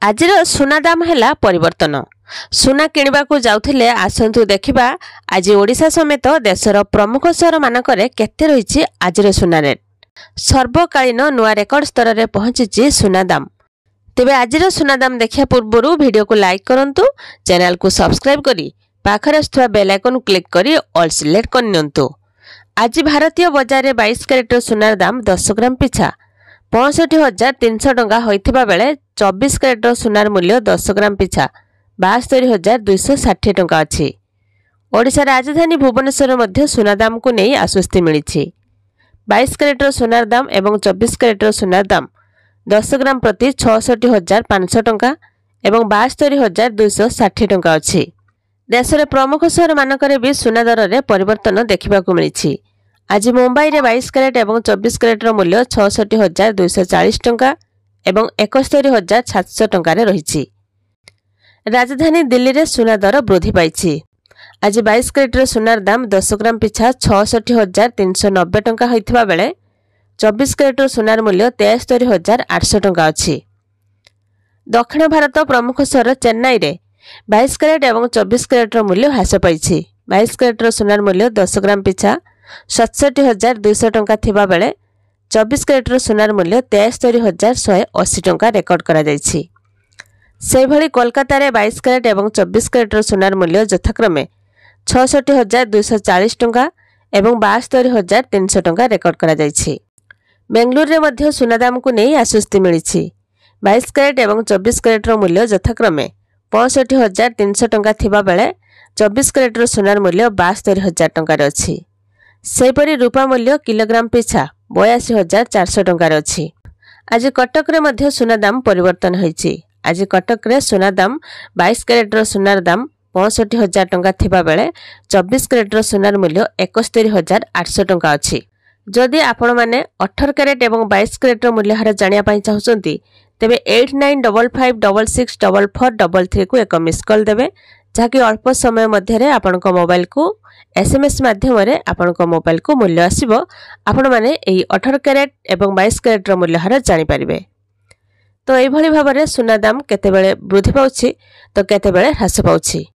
आजिर सुना दाम है परिवर्तन। सुना किणवाकू जाउथिले आसंतु देखिबा आज ओडिशा समेत देशर प्रमुख सहर मानकरे केते रहिछि आजिर सुना रेट। सर्वकालीन नुआ रेकर्ड स्तर रे पहुंची सुना दाम। तेबे आजिर सुना दाम देखिया पूर्वरु वीडियो को लाइक करंतु, चैनल को सब्सक्राइब करी पाखरे आस्थुवा बेल आइकन क्लिक करी ऑल सिलेक्ट करनियंतु। आज भारतीय बजार रे 22 कैरेट सुनार दाम 10 ग्राम पिछा 65,300 टंका होइथिबा बेले 24 कैरेट सुनार मूल्य 10 ग्राम पिछा 72,260 टंका अछि। ओडिशा राजधानी भुवनेश्वर मध्य सुना दाम को नहीं आश्वस्ति मिली। 22 कैरेट सुनार दाम एवं 24 कैरेट सुनार दाम 10 ग्राम प्रति 66,500 टंका एवं 72,260 टंका अछि। देशर प्रमुख सहर मानकरे भी सुना दर रे परिवर्तन देखा मिली। आज मुंबई रे 22 कैरेट एवं 24 कैरेट मूल्य 66,240 टंका एवं 71,700 टंका रे रहिछि। राजधानी दिल्ली रे सुना दर वृद्धि पाइछि। आज 22 कैरेट सुनार दाम 10 ग्राम पिछा 66,390 टंका होइथिबा बेले 24 कैरेट सुनार मूल्य 73,800 टंका अछि। दक्षिण भारत प्रमुख सहर चेन्नई रे 22 कैरेट एवं 24 कैरेट मूल्य ह्रास पाइछि। 22 कैरेट सुनार मूल्य 10 ग्राम पिछा 67,200 टंका थिबा बेले 24 कैरेट सुनार मूल्य 73,180 टंका रेकर्ड करा जायछि। से भली कोलकाता रे 22 कैरेट एवं 24 कैरेट सुनार मूल्य यथाक्रमे 66,240 टंका एवं 72,300 टंका रेकर्ड करा जायछि। बेंगलुरु रे मध्य सुना दाम को नहीं आश्वस्ति मिली। 22 कैरेट एवं 24 कैरेट मूल्य यथाक्रमे 65,300 टंका थिबा बेले 24 कैरेट सुनार मूल्य 72,000 टंका रे अछि। सेपरी रूपा मूल्य किलोग्राम पिछा 82,400 टंका रे अछि। आज कटक रे मध्य सुना दाम परिवर्तन होइछि। आज कटक रे सुना दाम 22 कैरेट सुनार दाम 65,000 टंका थिबा बेले 24 कैरेट सुनार मूल्य 71,800 टंका अछि। जदि आपण माने 18 कैरेट एवं 22 कैरेट मूल्य हार जानिया पई चाहुचंती तेबे 8955564433 को एक मिस कॉल देबे, जहाँकि अल्प समय मध्य आपनक मोबाइल को एसएमएस माध्यम रे आपनक मोबाइल को मूल्य आसीबो। आपण माने एही 18 कैरेट एवं 22 कैरेट मूल्य हार जानि परिबे। तो एही भली भाबरे सुना दाम केतेबेले वृद्धि पाउछि तो केतेबेले ह्रास पाउछि।